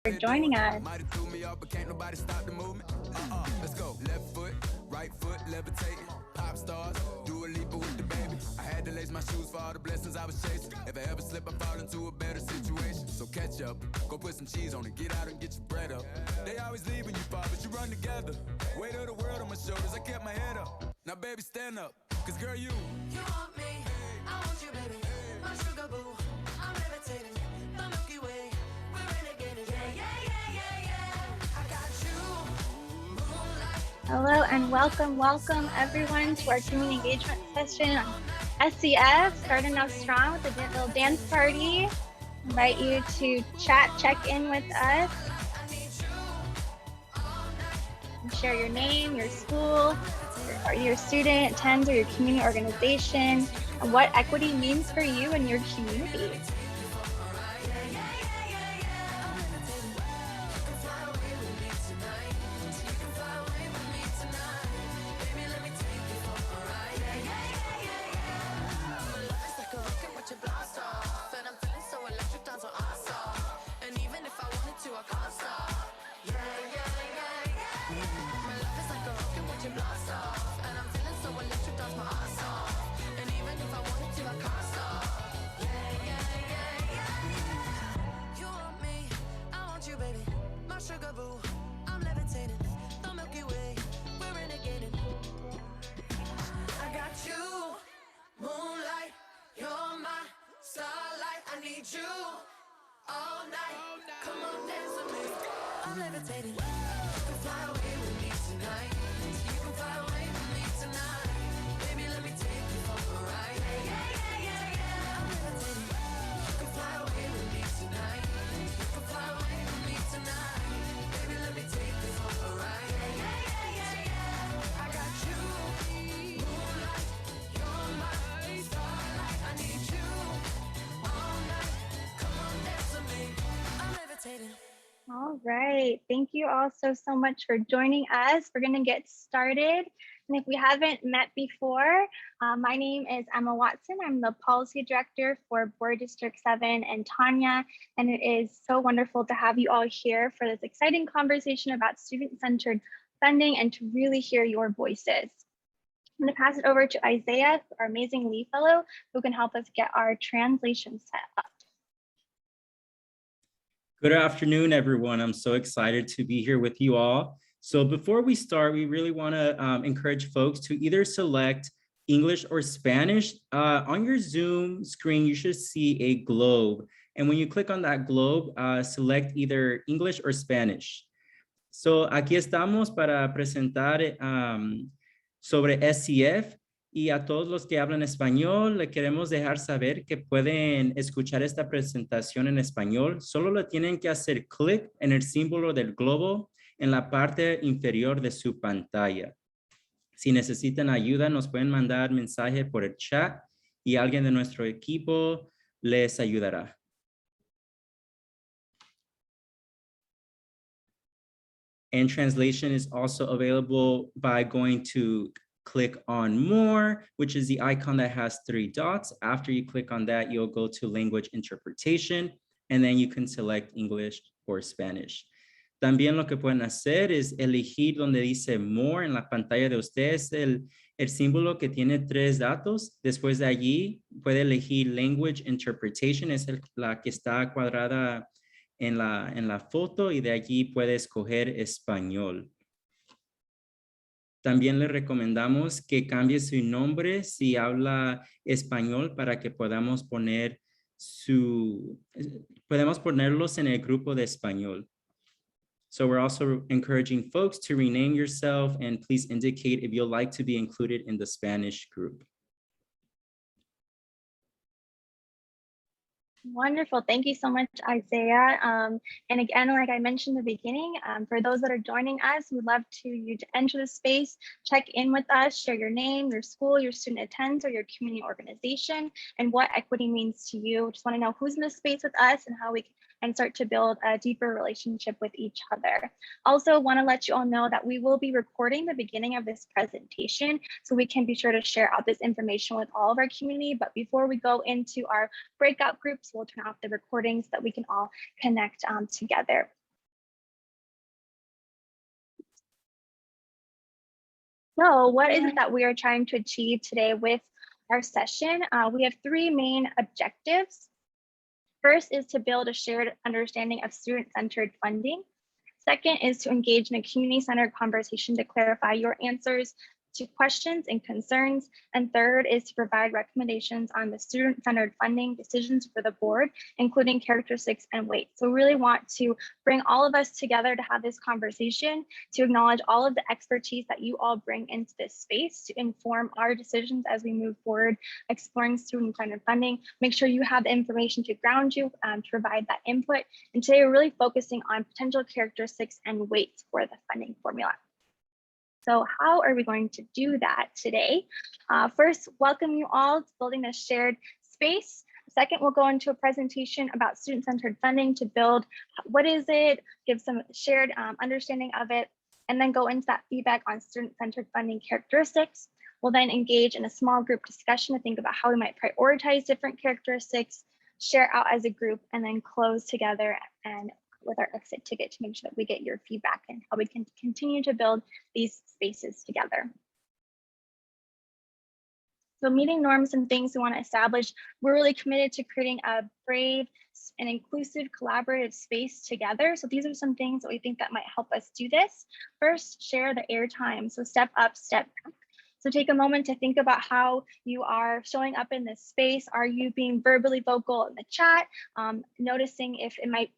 for joining us. Might have threw me off, but can't nobody stop the movement. Let's go. Left foot, right foot, levitating. Pop stars, do a leap with the baby. I had to lace my shoes for all the blessings I was chasing. If I ever slip, I fall into a better situation. So catch up, go put some cheese on it, get out and get your bread up. They always leave when you fall, but you run together. Weight of the world on my shoulders, I kept my head up. Now baby, stand up, cause girl, you want me, I want you, baby. My sugar boo, I'm levitating. The Milky Way, we're renegading. Yeah. I got you, moonlight. Hello and welcome everyone to our community engagement session on SCF, starting off strong with a little dance party. Invite you to check in with us. And share your name, your school, or your student attends, or your community organization, and what equity means for you and your community. All right. Thank you all so much for joining us. We're going to get started. And if we haven't met before, my name is Emma Watson. I'm the policy director for Board District 7 and Tanya. And it is so wonderful to have you all here for this exciting conversation about student-centered funding and to really hear your voices. I'm going to pass it over to Isaiah, our amazing Lee Fellow, who can help us get our translation set up. Good afternoon, everyone. I'm so excited to be here with you all. So before we start, we really want to encourage folks to either select English or Spanish. On your Zoom screen, you should see a globe. And when you click on that globe, select either English or Spanish. So aquí estamos para presentar sobre SCF. Y a todos los que hablan español, le queremos dejar saber que pueden escuchar esta presentación en español. Solo le tienen que hacer clic en el símbolo del globo en la parte inferior de su pantalla. Si necesitan ayuda, nos pueden mandar mensaje por el chat y alguien de nuestro equipo les ayudará. And translation is also available by going to click on more, which is the icon that has 3 dots. After you click on that, you'll go to language interpretation, and then you can select English or Spanish. También lo que pueden hacer es elegir donde dice more en la pantalla de ustedes, el símbolo que tiene 3 datos. Después de allí puede elegir language interpretation, es la que está cuadrada en la foto, y de allí puede escoger español. También le recomendamos que cambie su nombre si habla español para que podamos ponerlos en el grupo de español. So we're also encouraging folks to rename yourself, and please indicate if you'd like to be included in the Spanish group. Wonderful. Thank you so much, Isaiah. And again, like I mentioned in the beginning, for those that are joining us, we'd love you to enter the space, check in with us, share your name, your school, your student attends, or your community organization, and what equity means to you. Just want to know who's in the space with us and how we can start to build a deeper relationship with each other. Also want to let you all know that we will be recording the beginning of this presentation, so we can be sure to share out this information with all of our community. But before we go into our breakout groups, we'll turn off the recordings so that we can all connect together. So what is it that we are trying to achieve today with our session? We have three main objectives. First is to build a shared understanding of student-centered funding. Second is to engage in a community-centered conversation to clarify your answers to questions and concerns. And third is to provide recommendations on the student-centered funding decisions for the board, including characteristics and weight. So we really want to bring all of us together to have this conversation, to acknowledge all of the expertise that you all bring into this space to inform our decisions as we move forward, exploring student-centered funding. Make sure you have the information to ground you, to provide that input. And today we're really focusing on potential characteristics and weights for the funding formula. So how are we going to do that today? First, welcome you all to building this shared space. Second, we'll go into a presentation about student-centered funding to build what is it, give some shared understanding of it, and then go into that feedback on student-centered funding characteristics. We'll then engage in a small group discussion to think about how we might prioritize different characteristics, share out as a group, and then close together and with our exit ticket to make sure that we get your feedback and how we can continue to build these spaces together. So meeting norms and things we want to establish, we're really committed to creating a brave and inclusive collaborative space together. So these are some things that we think that might help us do this. First, share the airtime. So step up, step back. So take a moment to think about how you are showing up in this space. Are you being verbally vocal in the chat? Noticing if it might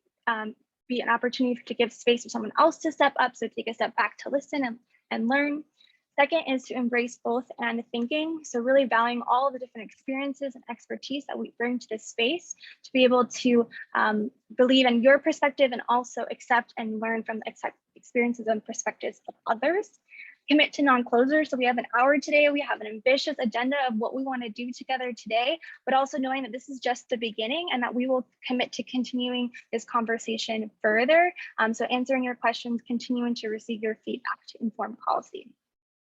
be an opportunity to give space for someone else to step up. So take a step back to listen and learn. Second is to embrace both and thinking. So really valuing all of the different experiences and expertise that we bring to this space to be able to believe in your perspective and also accept and learn from the experiences and perspectives of others. Commit to non-closure. So we have an hour today. We have an ambitious agenda of what we want to do together today, but also knowing that this is just the beginning and that we will commit to continuing this conversation further. So answering your questions, continuing to receive your feedback to inform policy.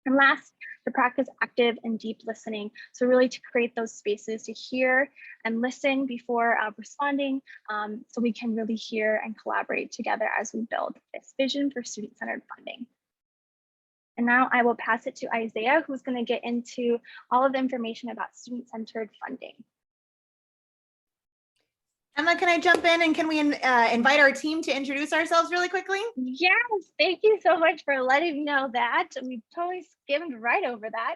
And last, to practice active and deep listening. So really to create those spaces to hear and listen before responding, so we can really hear and collaborate together as we build this vision for student-centered funding. And now I will pass it to Isaiah, who's going to get into all of the information about student-centered funding. Emma, can I jump in and can we invite our team to introduce ourselves really quickly? Yes, thank you so much for letting me know that. We totally skimmed right over that.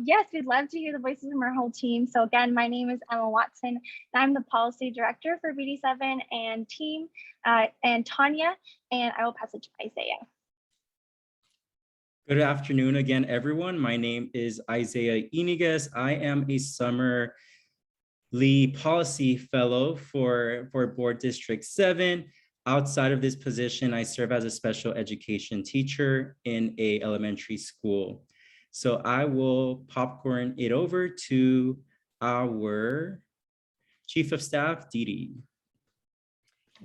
Yes, we'd love to hear the voices from our whole team. So again, my name is Emma Watson, and I'm the policy director for BD7 and team, and Tanya, and I will pass it to Isaiah. Good afternoon again, everyone. My name is Isaiah Inigas. I am a summer Lee Policy Fellow for Board District 7. Outside of this position, I serve as a special education teacher in a elementary school. So I will popcorn it over to our Chief of Staff, Didi.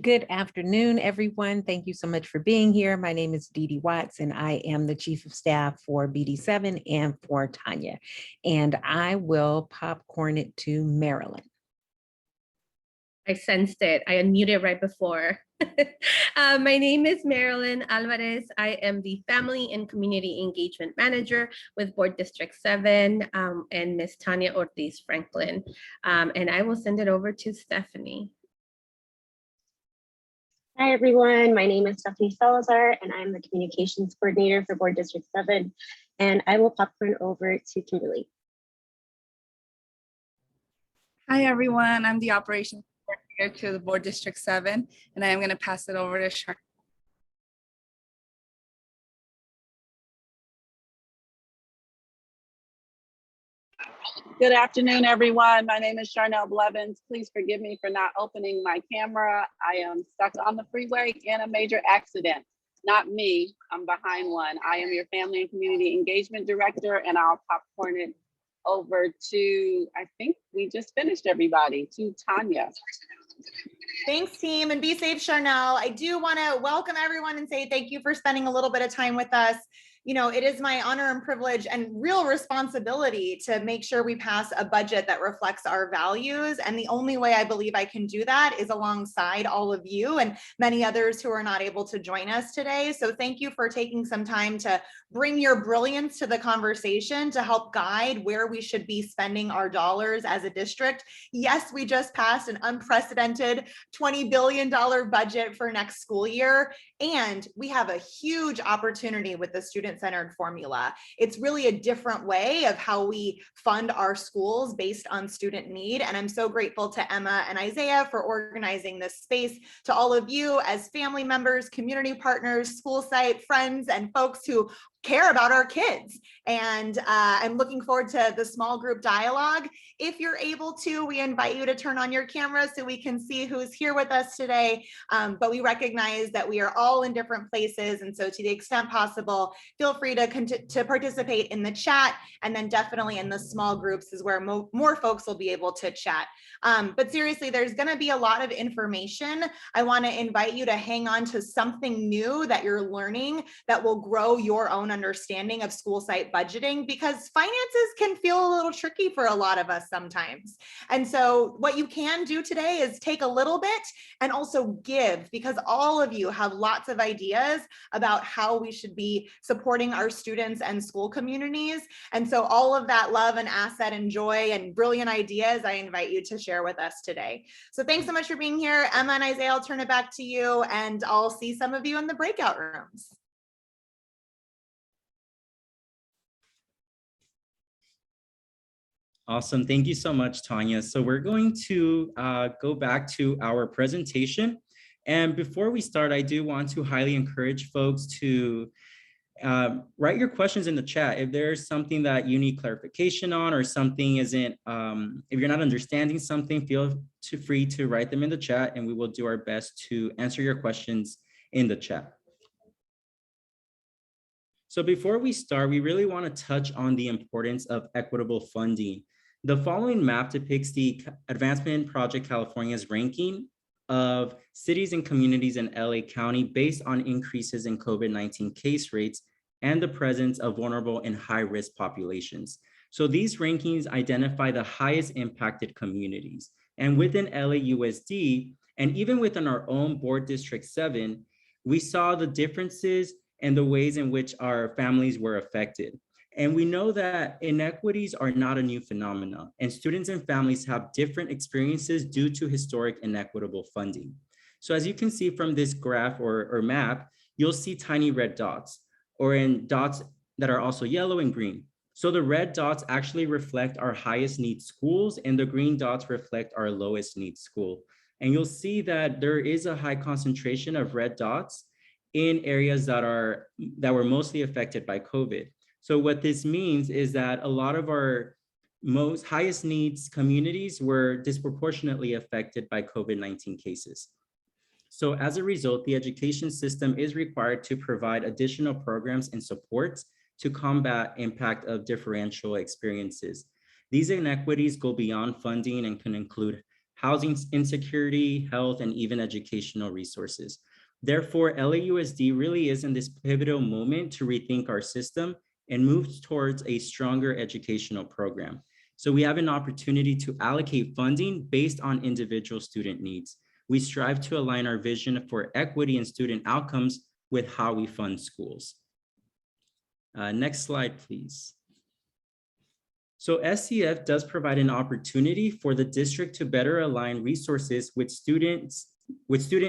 Good afternoon, everyone. Thank you so much for being here. My name is Didi Watts, and I am the Chief of Staff for BD7 and for Tanya. And I will popcorn it to Marilyn. I sensed it. I unmuted right before. My name is Marilyn Alvarez. I am the Family and Community Engagement Manager with Board District 7 and Ms. Tanya Ortiz Franklin. And I will send it over to Stephanie. Hi, everyone. My name is Stephanie Salazar, and I'm the Communications Coordinator for Board District 7, and I will popcorn over to Kimberly. Hi, everyone. I'm the Operations Coordinator to the Board District 7, and I am going to pass it over to Sharon. Good afternoon, everyone. My name is Charnel Blevins. Please forgive me for not opening my camera. I am stuck on the freeway in a major accident. Not me, I'm behind one. I am your Family and Community Engagement Director, and I'll popcorn it over to, I think we just finished everybody, to Tanya. Thanks, team, and be safe, Charnel. I do want to welcome everyone and say thank you for spending a little bit of time with us. You know, it is my honor and privilege and real responsibility to make sure we pass a budget that reflects our values. And the only way I believe I can do that is alongside all of you and many others who are not able to join us today. So thank you for taking some time to bring your brilliance to the conversation to help guide where we should be spending our dollars as a district. Yes, we just passed an unprecedented $20 billion budget for next school year. And we have a huge opportunity with the student-centered formula. It's really a different way of how we fund our schools based on student need. And I'm so grateful to Emma and Isaiah for organizing this space, to all of you as family members, community partners, school site friends, and folks who care about our kids. And I'm looking forward to the small group dialogue. If you're able to, we invite you to turn on your camera so we can see who's here with us today. But we recognize that we are all in different places. And so to the extent possible, feel free to participate in the chat, and then definitely in the small groups is where more folks will be able to chat. But seriously, there's gonna be a lot of information. I wanna invite you to hang on to something new that you're learning that will grow your own understanding of school site budgeting, because finances can feel a little tricky for a lot of us sometimes. And so what you can do today is take a little bit and also give, because all of you have lots of ideas about how we should be supporting our students and school communities. And so all of that love and asset and joy and brilliant ideas, I invite you to share with us today. So thanks so much for being here. Emma and Isaiah, I'll turn it back to you, and I'll see some of you in the breakout rooms. Awesome. Thank you so much, Tanya. So we're going to go back to our presentation. And before we start, I do want to highly encourage folks to write your questions in the chat. If there's something that you need clarification on, or something isn't, if you're not understanding something, feel free to write them in the chat, and we will do our best to answer your questions in the chat. So before we start, we really want to touch on the importance of equitable funding. The following map depicts the Advancement Project California's ranking of cities and communities in LA County based on increases in COVID-19 case rates and the presence of vulnerable and high-risk populations. So these rankings identify the highest impacted communities. And within LAUSD, and even within our own Board District 7, we saw the differences and the ways in which our families were affected. And we know that inequities are not a new phenomenon, and students and families have different experiences due to historic inequitable funding. So as you can see from this graph or map, you'll see tiny red dots, or in dots that are also yellow and green. So the red dots actually reflect our highest need schools, and the green dots reflect our lowest need school. And you'll see that there is a high concentration of red dots in areas that were mostly affected by COVID. So what this means is that a lot of our most highest needs communities were disproportionately affected by COVID-19 cases. So as a result, the education system is required to provide additional programs and supports to combat impact of differential experiences. These inequities go beyond funding and can include housing insecurity, health, and even educational resources. Therefore, LAUSD really is in this pivotal moment to rethink our system and move towards a stronger educational program. So we have an opportunity to allocate funding based on individual student needs. We strive to align our vision for equity and student outcomes with how we fund schools. Next slide, please. So SCF does provide an opportunity for the district to better align resources with student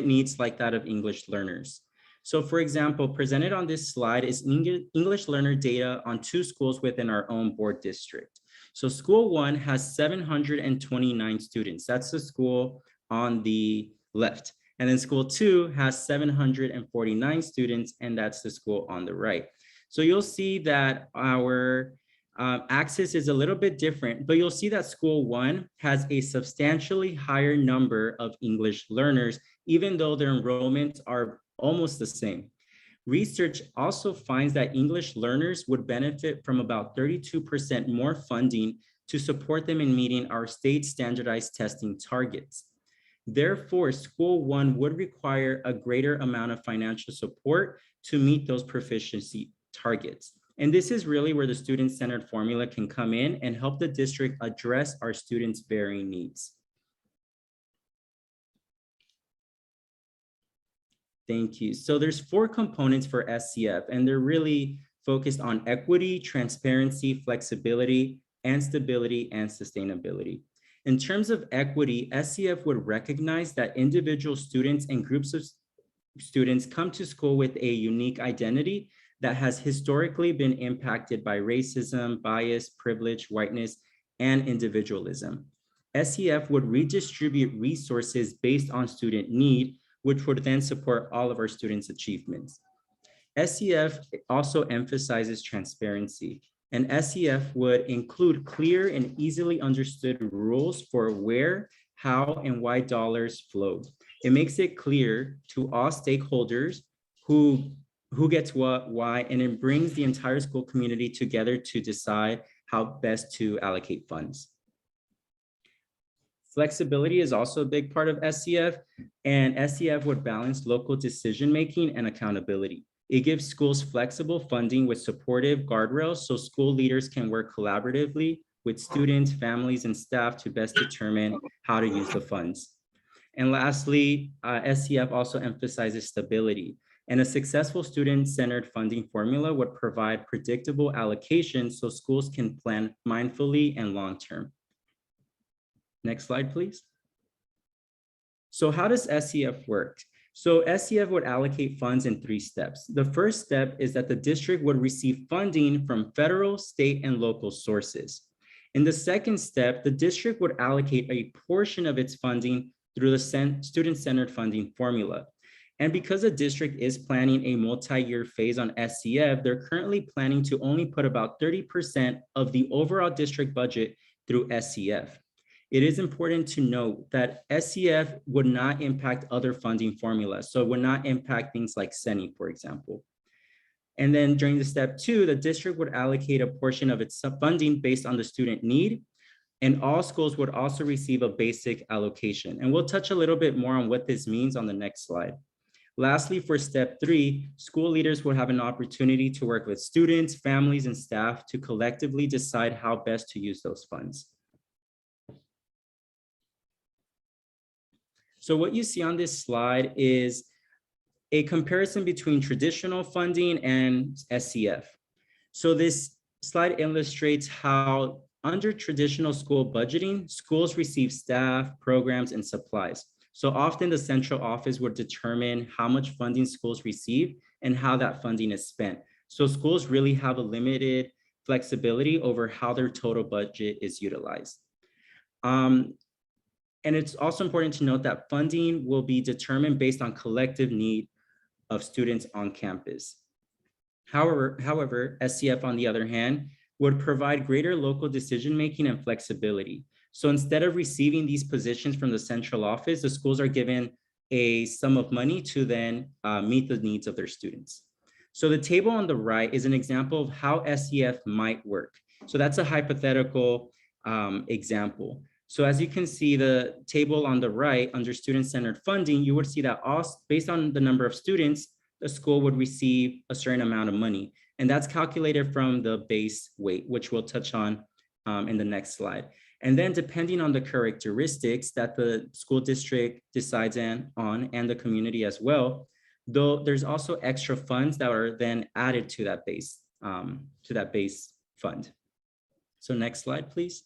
needs like that of English learners. So for example, presented on this slide is English learner data on 2 schools within our own board district. So school 1 has 729 students. That's the school on the left. And then school 2 has 749 students, and that's the school on the right. So you'll see that our axis is a little bit different, but you'll see that school 1 has a substantially higher number of English learners, even though their enrollments are almost the same. Research also finds that English learners would benefit from about 32% more funding to support them in meeting our state standardized testing targets. Therefore, School 1 would require a greater amount of financial support to meet those proficiency targets. And this is really where the student-centered formula can come in and help the district address our students' varying needs. Thank you. So there's 4 components for SCF, and they're really focused on equity, transparency, flexibility, and stability and sustainability. In terms of equity, SCF would recognize that individual students and groups of students come to school with a unique identity that has historically been impacted by racism, bias, privilege, whiteness, and individualism. SCF would redistribute resources based on student need, which would then support all of our students' achievements. SCF also emphasizes transparency, and SCF would include clear and easily understood rules for where, how, and why dollars flow. It makes it clear to all stakeholders who gets what, why, and it brings the entire school community together to decide how best to allocate funds. Flexibility is also a big part of SCF, and SCF would balance local decision-making and accountability. It gives schools flexible funding with supportive guardrails so school leaders can work collaboratively with students, families, and staff to best determine how to use the funds. And lastly, SCF also emphasizes stability, and a successful student-centered funding formula would provide predictable allocations so schools can plan mindfully and long-term. Next slide, please. So how does SCF work? So SCF would allocate funds in 3 steps. The first step is that the district would receive funding from federal, state, and local sources. In the second step, the district would allocate a portion of its funding through the student-centered funding formula. And because the district is planning a multi-year phase on SCF, they're currently planning to only put about 30% of the overall district budget through SCF. It is important to note that SCF would not impact other funding formulas. So it would not impact things like CENI, for example. And then during the step 2, the district would allocate a portion of its funding based on the student need. And all schools would also receive a basic allocation. And we'll touch a little bit more on what this means on the next slide. Lastly, for step 3, school leaders would have an opportunity to work with students, families, and staff to collectively decide how best to use those funds. So what you see on this slide is a comparison between traditional funding and SCF. So this slide illustrates how under traditional school budgeting, schools receive staff, programs, and supplies. So often the central office would determine how much funding schools receive and how that funding is spent. So schools really have a limited flexibility over how their total budget is utilized. And it's also important to note that funding will be determined based on collective need of students on campus. However, SCF, on the other hand, would provide greater local decision-making and flexibility. So instead of receiving these positions from the central office, the schools are given a sum of money to then meet the needs of their students. So the table on the right is an example of how SCF might work. So that's a hypothetical example. So as you can see, the table on the right under student-centered funding, you would see that based on the number of students, the school would receive a certain amount of money. And that's calculated from the base weight, which we'll touch on in the next slide. And then depending on the characteristics that the school district decides on and the community as well, though there's also extra funds that are then added to that base fund. So next slide, please.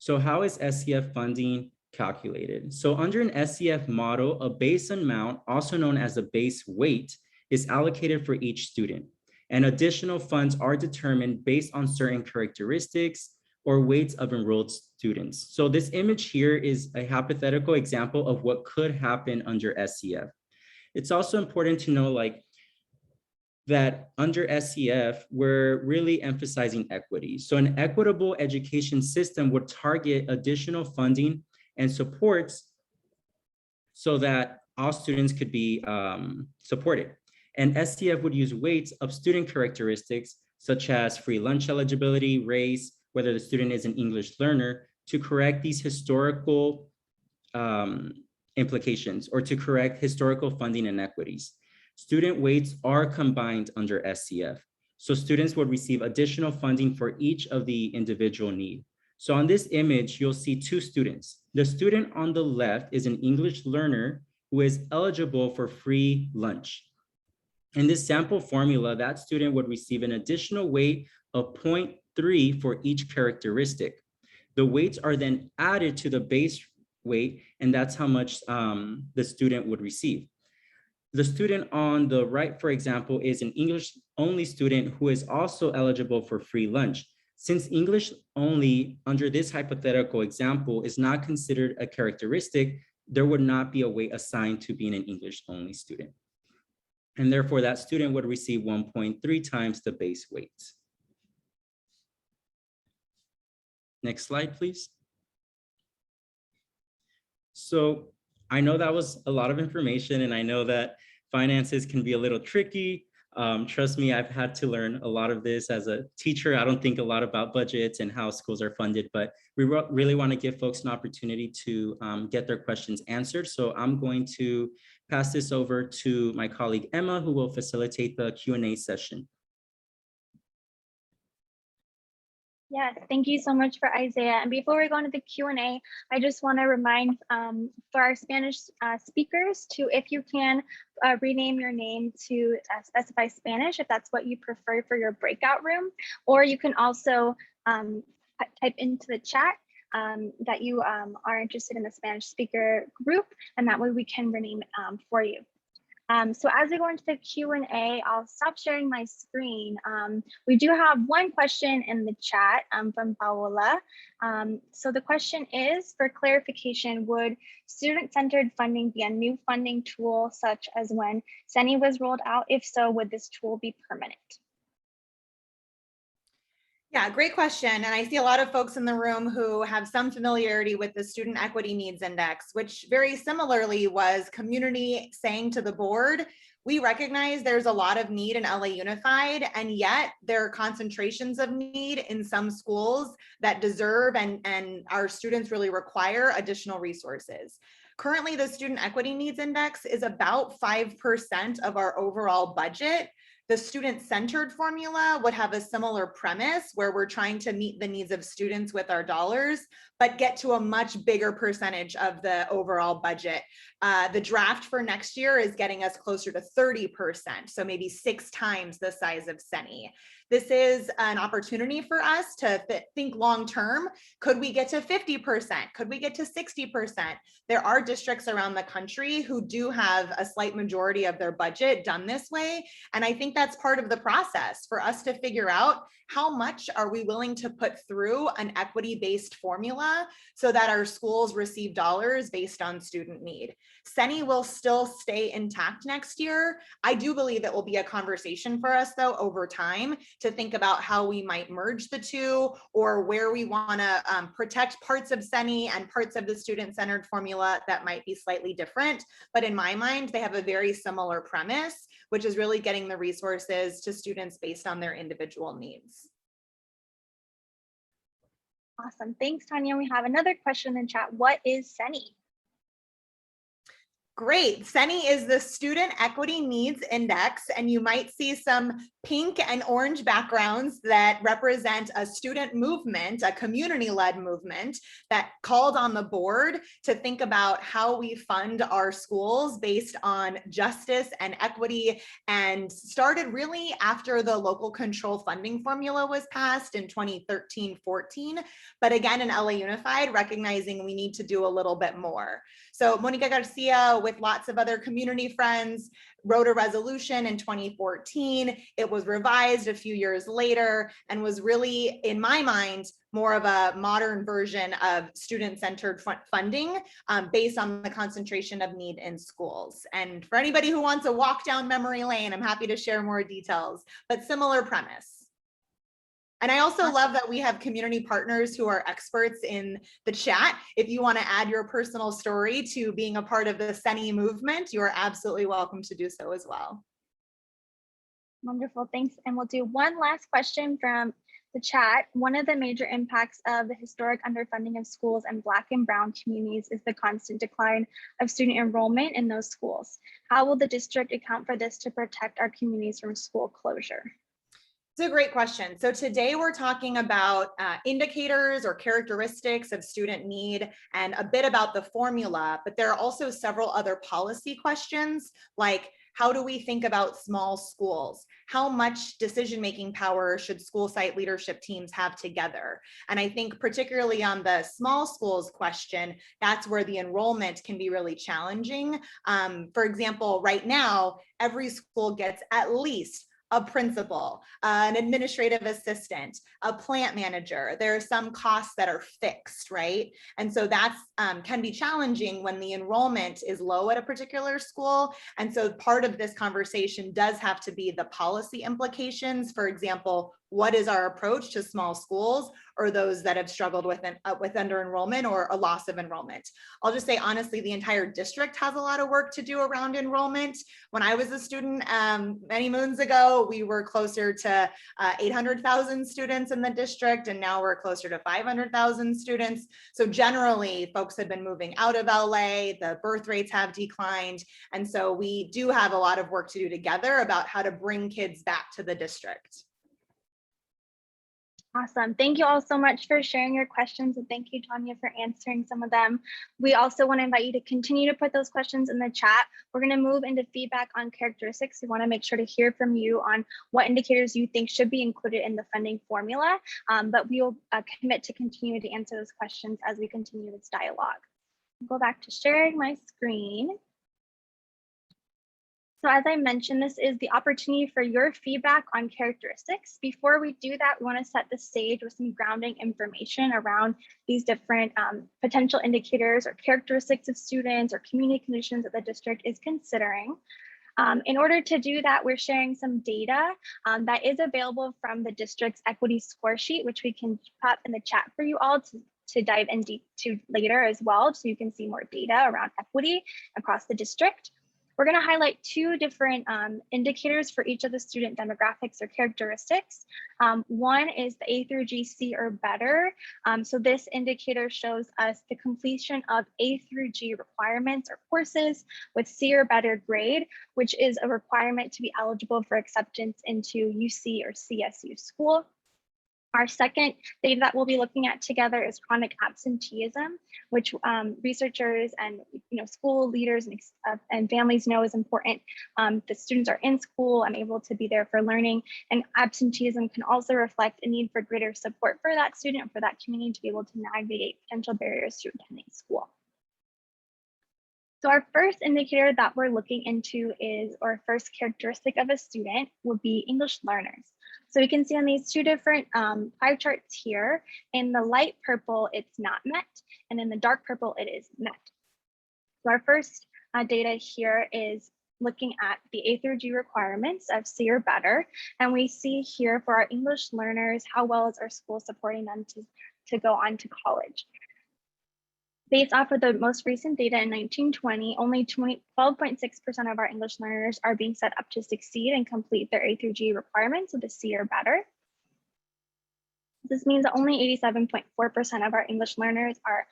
So how is SCF funding calculated? So under an SCF model, a base amount, also known as a base weight, is allocated for each student. And additional funds are determined based on certain characteristics or weights of enrolled students. So this image here is a hypothetical example of what could happen under SCF. It's also important to know that under SCF, we're really emphasizing equity. So an equitable education system would target additional funding and supports so that all students could be supported. And SCF would use weights of student characteristics, such as free lunch eligibility, race, whether the student is an English learner, to correct these historical implications or to correct historical funding inequities. Student weights are combined under SCF. So students would receive additional funding for each of the individual need. So on this image, you'll see two students. The student on the left is an English learner who is eligible for free lunch. In this sample formula, that student would receive an additional weight of 0.3 for each characteristic. The weights are then added to the base weight, and that's how much the student would receive. The student on the right, for example, is an English only student who is also eligible for free lunch. Since English only under this hypothetical example is not considered a characteristic, there would not be a weight assigned to being an English only student. And therefore that student would receive 1.3 times the base weight. Next slide, please. So I know that was a lot of information, and I know that finances can be a little tricky. Trust me, I've had to learn a lot of this as a teacher. I don't think a lot about budgets and how schools are funded, but we really want to give folks an opportunity to get their questions answered. So I'm going to pass this over to my colleague Emma, who will facilitate the Q&A session. Yes, thank you so much for Isaiah. And before we go into the Q&A, I just want to remind for our Spanish speakers to, if you can, rename your name to specify Spanish if that's what you prefer for your breakout room, or you can also type into the chat that you are interested in the Spanish speaker group, and that way we can rename for you. So as we go into the Q&A, I'll stop sharing my screen. We do have one question in the chat from Paola. So the question is, for clarification, would student-centered funding be a new funding tool, such as when CENI was rolled out? If so, would this tool be permanent? Yeah, great question. And I see a lot of folks in the room who have some familiarity with the Student Equity Needs Index, which very similarly was community saying to the board, we recognize there's a lot of need in LA Unified, and yet there are concentrations of need in some schools that deserve and our students really require additional resources. Currently, the Student Equity Needs Index is about 5% of our overall budget. The student-centered formula would have a similar premise where we're trying to meet the needs of students with our dollars, but get to a much bigger percentage of the overall budget. The draft for next year is getting us closer to 30%, so maybe 6 times the size of CENI. This is an opportunity for us to think long-term. Could we get to 50%? Could we get to 60%? There are districts around the country who do have a slight majority of their budget done this way. And I think that's part of the process for us to figure out how much are we willing to put through an equity-based formula so that our schools receive dollars based on student need. CENI will still stay intact next year. I do believe it will be a conversation for us, though, over time to think about how we might merge the two, or where we want to protect parts of CENI and parts of the student-centered formula that might be slightly different. But in my mind, they have a very similar premise, which is really getting the resources to students based on their individual needs. Awesome. Thanks, Tanya. We have another question in the chat. What is CENI? Great. CENI is the Student Equity Needs Index, and you might see some pink and orange backgrounds that represent a student movement, a community-led movement that called on the board to think about how we fund our schools based on justice and equity, and started really after the local control funding formula was passed in 2013-14. But again, in LA Unified, recognizing we need to do a little bit more. So Monica Garcia, with lots of other community friends, wrote a resolution in 2014. It was revised a few years later and was really, in my mind, more of a modern version of student-centered funding based on the concentration of need in schools. And for anybody who wants to walk down memory lane, I'm happy to share more details, but similar premise. And I also love that we have community partners who are experts in the chat. If you want to add your personal story to being a part of the CENI movement, you are absolutely welcome to do so as well. Wonderful, thanks. And we'll do one last question from the chat, one of the major impacts of the historic underfunding of schools in Black and Brown communities is the constant decline of student enrollment in those schools. How will the district account for this to protect our communities from school closure? It's a great question. So today we're talking about indicators or characteristics of student need and a bit about the formula, but there are also several other policy questions like, how do we think about small schools? How much decision-making power should school site leadership teams have together? And I think particularly on the small schools question, that's where the enrollment can be really challenging. For example, right now, every school gets at least a principal, an administrative assistant, a plant manager. There are some costs that are fixed, right? And so that's can be challenging when the enrollment is low at a particular school. And so part of this conversation does have to be the policy implications. For example, what is our approach to small schools or those that have struggled with under enrollment or a loss of enrollment? I'll just say honestly, the entire district has a lot of work to do around enrollment. When I was a student many moons ago, we were closer to 800,000 students in the district, and now we're closer to 500,000 students. So generally, folks have been moving out of LA, the birth rates have declined, and so we do have a lot of work to do together about how to bring kids back to the district. Awesome. Thank you all so much for sharing your questions, and thank you, Tanya, for answering some of them. We also want to invite you to continue to put those questions in the chat. We're going to move into feedback on characteristics. We want to make sure to hear from you on what indicators you think should be included in the funding formula, but we will commit to continue to answer those questions as we continue this dialogue. Go back to sharing my screen. So as I mentioned, this is the opportunity for your feedback on characteristics. Before we do that, we want to set the stage with some grounding information around these different potential indicators or characteristics of students or community conditions that the district is considering. In order to do that, we're sharing some data that is available from the district's equity score sheet, which we can pop in the chat for you all to dive in deep to later as well, so you can see more data around equity across the district. We're going to highlight two different indicators for each of the student demographics or characteristics. One is the A through G, C or better. So this indicator shows us the completion of A through G requirements or courses with C or better grade, which is a requirement to be eligible for acceptance into UC or CSU school. Our second data that we'll be looking at together is chronic absenteeism, which researchers and school leaders and families know is important. The students are in school and able to be there for learning, and absenteeism can also reflect a need for greater support for that student and for that community to be able to navigate potential barriers to attending school. So our first indicator that we're looking into is, or first characteristic of a student would be English learners. So we can see on these two different pie charts here, in the light purple, it's not met, and in the dark purple, it is met. So our first data here is looking at the A through G requirements of C or better. And we see here for our English learners, how well is our school supporting them to go on to college. Based off of the most recent data in 1920, only 12.6% of our English learners are being set up to succeed and complete their A through G requirements with a C or better. This means that only 87.4% of our English learners are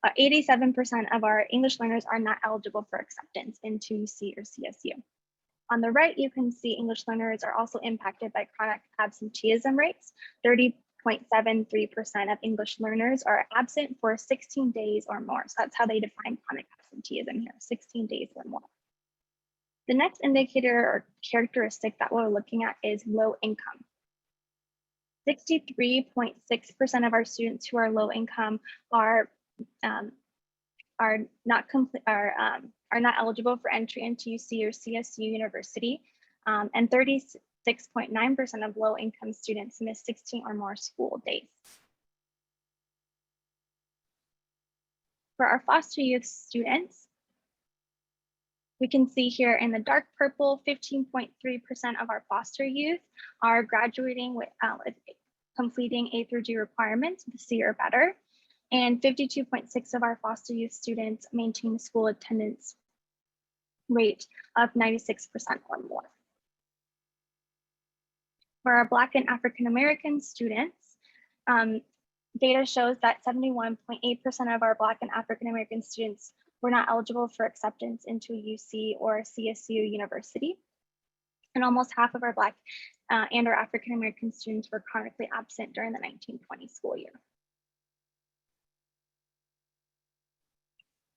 87% of our English learners are not eligible for acceptance into UC or CSU. On the right, you can see English learners are also impacted by chronic absenteeism rates. 30.73% of English learners are absent for 16 days or more. So that's how they define chronic absenteeism here, 16 days or more. The next indicator or characteristic that we're looking at is low income. 63.6% of our students who are low income are not eligible for entry into UC or CSU University, and 36.9% of low-income students miss 16 or more school days. For our foster youth students, we can see here in the dark purple, 15.3% of our foster youth are graduating with completing A through G requirements with C or better, and 52.6% of our foster youth students maintain a school attendance rate of 96% or more. For our Black and African American students, data shows that 71.8% of our Black and African American students were not eligible for acceptance into a UC or CSU university. And almost half of our Black and our African American students were chronically absent during the 1920 school year.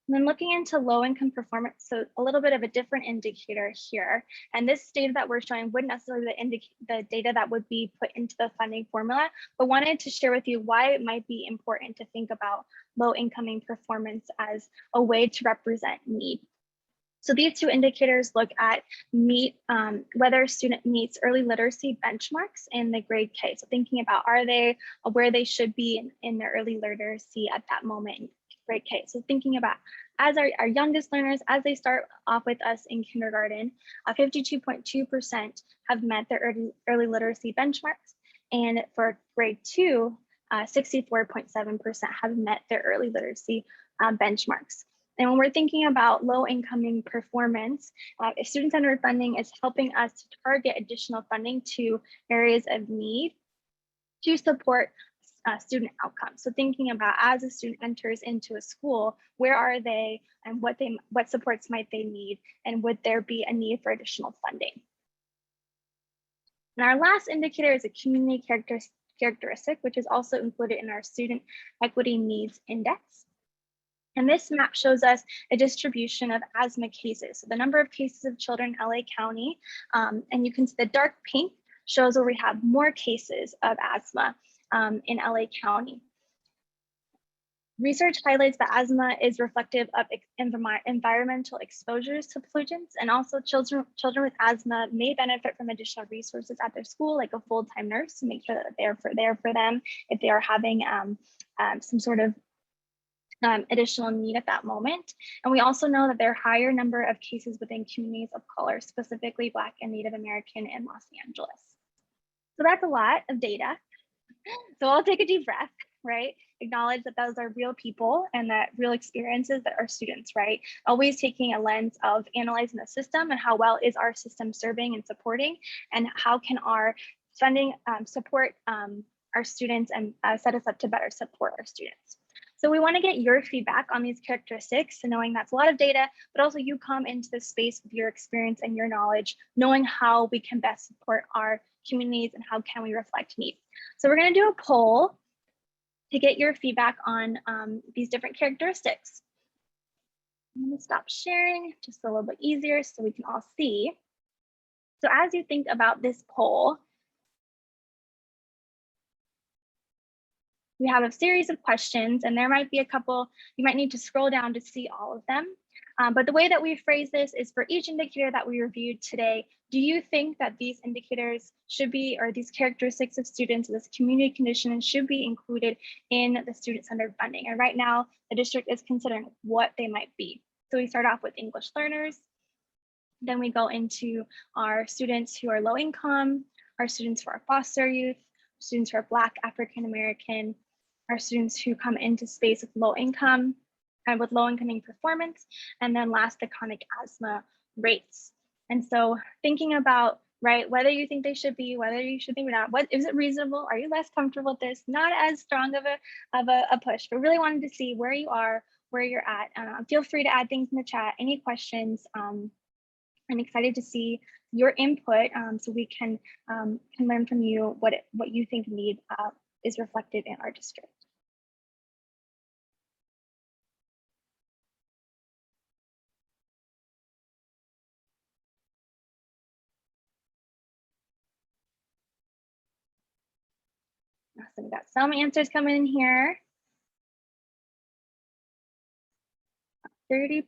And then looking into low income performance, so a little bit of a different indicator here. And this data that we're showing wouldn't necessarily indicate the data that would be put into the funding formula, but wanted to share with you why it might be important to think about low income performance as a way to represent need. So these two indicators look at whether a student meets early literacy benchmarks in the grade K. So thinking about, are they where they should be in their early literacy at that moment in grade K. So thinking about as our youngest learners, as they start off with us in kindergarten, 52.2% have met their early literacy benchmarks. And for grade 2, 64.7% have met their early literacy benchmarks. And when we're thinking about low income performance, student-centered funding is helping us to target additional funding to areas of need to support student outcomes. So thinking about as a student enters into a school, where are they and what supports might they need, and would there be a need for additional funding? And our last indicator is a community characteristic, which is also included in our Student Equity Needs Index. And this map shows us a distribution of asthma cases. So the number of cases of children in LA County, and you can see the dark pink shows where we have more cases of asthma in LA County. Research highlights that asthma is reflective of environmental exposures to pollutants, and also children with asthma may benefit from additional resources at their school, like a full-time nurse to make sure that they're there for them if they are having some sort of additional need at that moment. And we also know that there are higher number of cases within communities of color, specifically Black and Native American in Los Angeles. So that's a lot of data. So I'll take a deep breath, right? Acknowledge that those are real people and that real experiences that are students, right? Always taking a lens of analyzing the system and how well is our system serving and supporting, and how can our funding support our students and set us up to better support our students. So we want to get your feedback on these characteristics, and knowing that's a lot of data, but also you come into this space with your experience and your knowledge, knowing how we can best support our communities and how can we reflect need. So we're going to do a poll to get your feedback on these different characteristics. I'm going to stop sharing just a little bit easier so we can all see. So as you think about this poll, we have a series of questions, and there might be a couple, you might need to scroll down to see all of them. But the way that we phrase this is for each indicator that we reviewed today, do you think that these indicators should be, or these characteristics of students, this community condition should be included in the student-centered funding? And right now, the district is considering what they might be. So we start off with English learners, then we go into our students who are low income, our students who are foster youth, students who are Black, African American, our students who come into space with low income and with low income performance, and then last, the chronic asthma rates. And so thinking about, right, whether you think they should be, whether you should think or not, what is it reasonable? Are you less comfortable with this? Not as strong of a push, but really wanted to see where you are, where you're at. Feel free to add things in the chat, any questions. I'm excited to see your input so we can learn from you what you think need is reflected in our district. Awesome, we got some answers coming in here. 30%.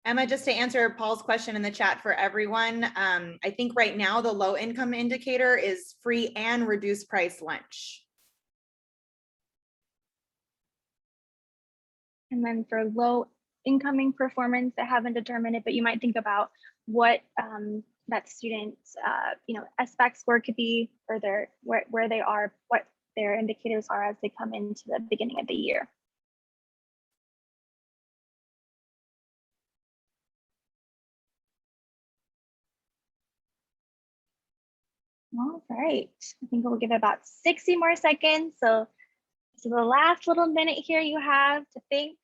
Emma, just to answer Paul's question in the chat for everyone, I think right now the low income indicator is free and reduced price lunch. And then for low incoming performance, I haven't determined it, but you might think about what that student's SBAC score could be, or where they are, what their indicators are as they come into the beginning of the year. All right, I think we'll give it about 60 more seconds. So the last little minute here you have to think.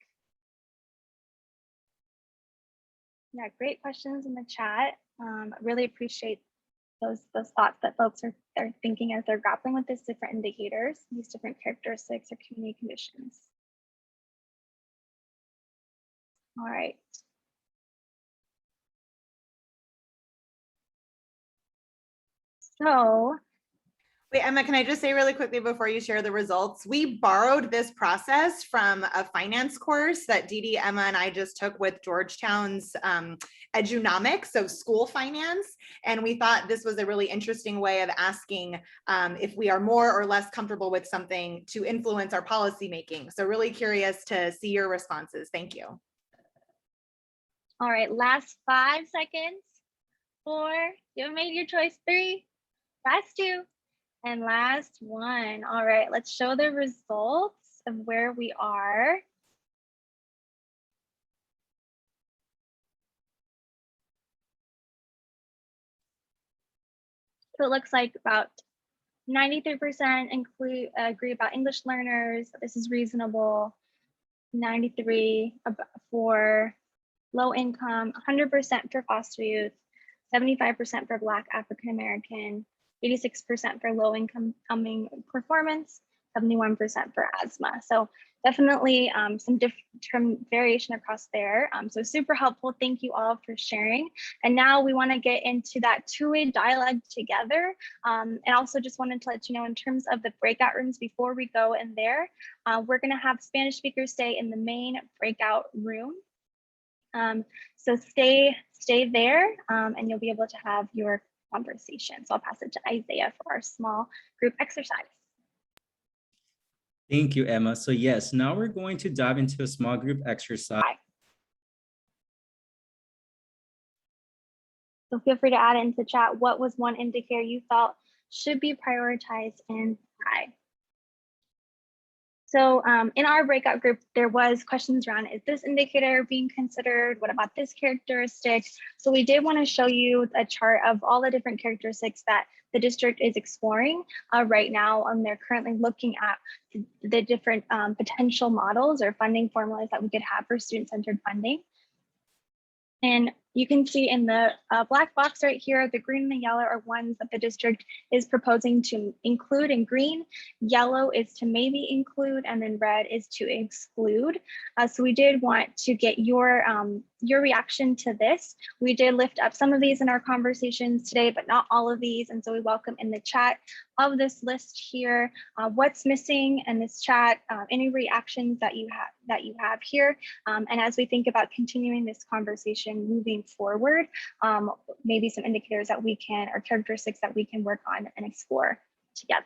Yeah, great questions in the chat. Really appreciate those thoughts that folks are thinking as they're grappling with these different indicators, these different characteristics or community conditions. All right. So Wait, Emma, can I just say really quickly before you share the results? We borrowed this process from a finance course that Dee Dee, Emma, and I just took with Georgetown's Edunomics, so school finance. And we thought this was a really interesting way of asking if we are more or less comfortable with something to influence our policy making. So really curious to see your responses. Thank you. all right, last 5 seconds. 4, you haven't made your choice. 3, last 2. And last 1. All right, let's show the results of where we are. So it looks like about 93% agree about English learners. This is reasonable. 93 for low income, 100% for foster youth, 75% for Black African American, 86% for low income performance, 71% for asthma. So definitely some different variation across there. So super helpful. Thank you all for sharing. And now we want to get into that two-way dialogue together. And also just wanted to let you know in terms of the breakout rooms before we go in there, we're going to have Spanish speakers stay in the main breakout room. So stay there and you'll be able to have your conversation. So I'll pass it to Isaiah for our small group exercise. Thank you, Emma. So yes, now we're going to dive into a small group exercise. So feel free to add into the chat, what was one indicator you felt should be prioritized and why? So in our breakout group, there was questions around, is this indicator being considered? What about this characteristic? So we did want to show you a chart of all the different characteristics that the district is exploring right now. They're currently looking at the different potential models or funding formulas that we could have for student-centered funding. And you can see in the black box right here, the green and the yellow are ones that the district is proposing to include in green. Yellow is to maybe include, and then red is to exclude. So we did want to get your reaction to this. We did lift up some of these in our conversations today, but not all of these. And so we welcome in the chat of this list here, what's missing in this chat, any reactions that you have here. And as we think about continuing this conversation moving forward, maybe some indicators that we can, or characteristics that we can work on and explore together.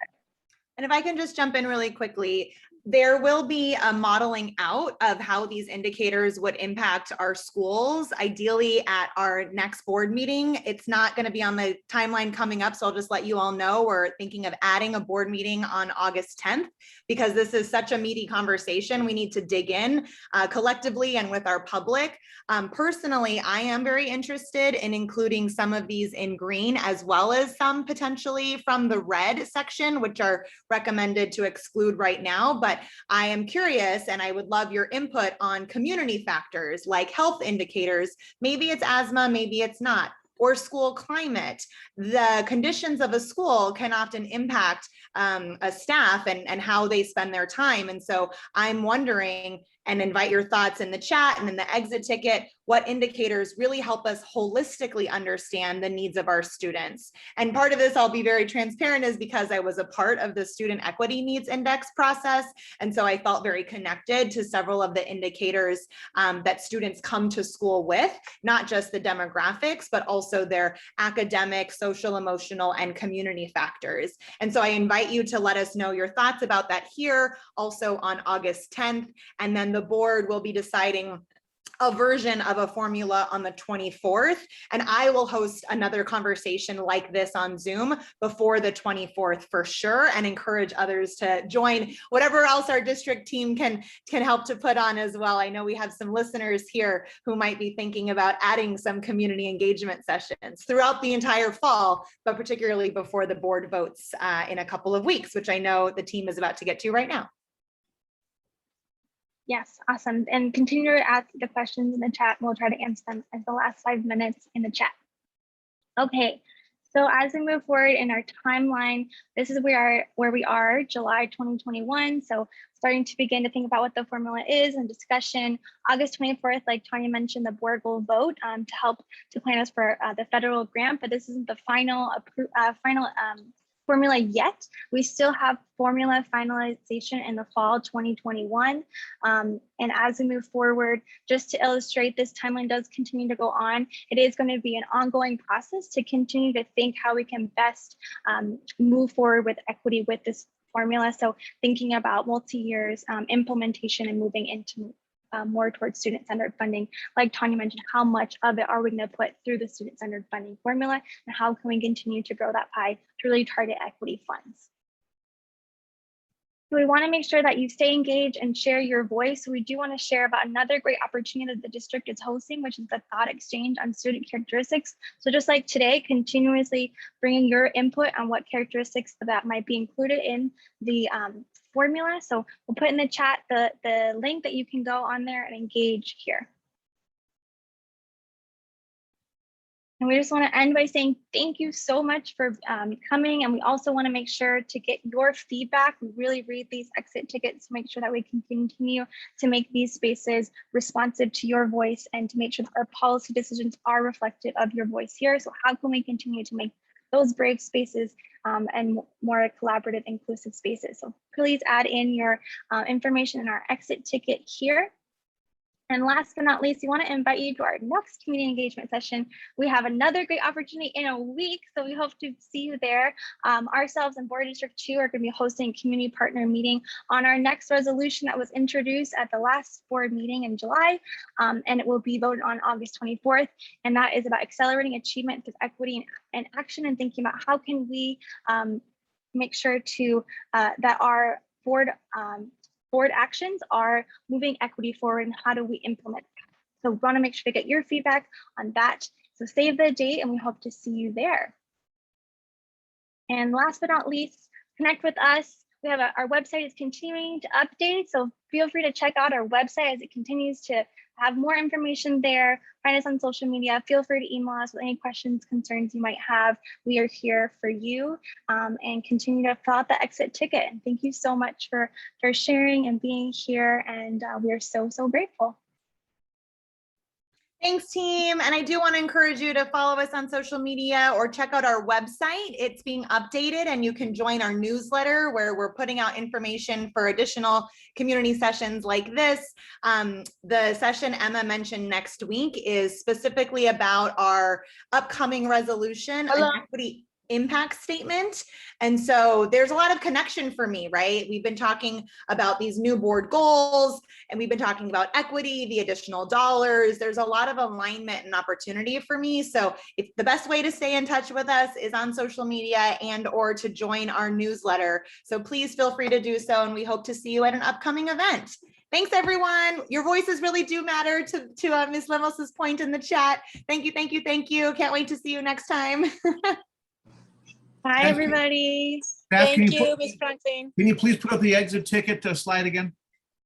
And if I can just jump in really quickly, there will be a modeling out of how these indicators would impact our schools, ideally at our next board meeting. It's not going to be on the timeline coming up, so I'll just let you all know we're thinking of adding a board meeting on August 10th, because this is such a meaty conversation. We need to dig in collectively and with our public. Personally, I am very interested in including some of these in green, as well as some potentially from the red section, which are recommended to exclude right now. But I am curious, and I would love your input on community factors like health indicators. Maybe it's asthma, maybe it's not, or school climate. The conditions of a school can often impact a staff and how they spend their time. And so I'm wondering, and invite your thoughts in the chat and in the exit ticket, what indicators really help us holistically understand the needs of our students. And part of this, I'll be very transparent, is because I was a part of the Student Equity Needs Index process. And so I felt very connected to several of the indicators that students come to school with, not just the demographics, but also their academic, social, emotional, and community factors. And so I invite you to let us know your thoughts about that here, also on August 10th. And then the board will be deciding a version of a formula on the 24th, and I will host another conversation like this on Zoom before the 24th for sure, and encourage others to join whatever else our district team can help to put on as well. I know we have some listeners here who might be thinking about adding some community engagement sessions throughout the entire fall, but particularly before the board votes in a couple of weeks, which I know the team is about to get to right now. Yes, awesome. And continue to ask the questions in the chat. We'll try to answer them in the last 5 minutes in the chat. Okay, so as we move forward in our timeline, this is where we are, July 2021. So starting to begin to think about what the formula is and discussion. August 24th, like Tanya mentioned, the board will vote to help to plan us for the federal grant, but this isn't the final formula yet. We still have formula finalization in the fall 2021. And as we move forward, just to illustrate, this timeline does continue to go on. It is going to be an ongoing process to continue to think how we can best move forward with equity with this formula. So thinking about multi-years implementation and moving into more towards student-centered funding. Like Tanya mentioned, how much of it are we going to put through the student-centered funding formula, and how can we continue to grow that pie to really target equity funds? So we want to make sure that you stay engaged and share your voice. So we do want to share about another great opportunity that the district is hosting, which is the Thought Exchange on student characteristics. So just like today, continuously bringing your input on what characteristics that might be included in the formula. So we'll put in the chat the link that you can go on there and engage here. And we just want to end by saying thank you so much for coming. And we also want to make sure to get your feedback. We really read these exit tickets to make sure that we can continue to make these spaces responsive to your voice and to make sure that our policy decisions are reflective of your voice here. So how can we continue to make those brave spaces and more collaborative, inclusive spaces? So please add in your information in our exit ticket here. And last but not least, we want to invite you to our next community engagement session. We have another great opportunity in a week, so we hope to see you there. Ourselves and Board District 2 are going to be hosting a community partner meeting on our next resolution that was introduced at the last board meeting in July, and it will be voted on August 24th. And that is about accelerating achievement through equity and action, and thinking about how can we make sure to that our board actions are moving equity forward, and how do we implement that? So we want to make sure to get your feedback on that. So save the date, and we hope to see you there. And last but not least, connect with us. We have our website is continuing to update, so feel free to check out our website as it continues to have more information there. Find us on social media. Feel free to email us with any questions, concerns you might have. We are here for you, and continue to fill out the exit ticket. And thank you so much for sharing and being here. And we are so grateful. Thanks, team. And I do want to encourage you to follow us on social media or check out our website. It's being updated, and you can join our newsletter where we're putting out information for additional community sessions like this. The session Emma mentioned next week is specifically about our upcoming resolution, an equity impact statement. And so there's a lot of connection for me, right? We've been talking about these new board goals, and we've been talking about equity, the additional dollars. There's a lot of alignment and opportunity for me. So if the best way to stay in touch with us is on social media and or to join our newsletter. So please feel free to do so. And we hope to see you at an upcoming event. Thanks, everyone. Your voices really do matter to Ms. Lemos's point in the chat. Thank you, thank you, thank you. Can't wait to see you next time. Bye, everybody. Beth, Thank you, Ms. Francine. Can you please put up the exit ticket slide again?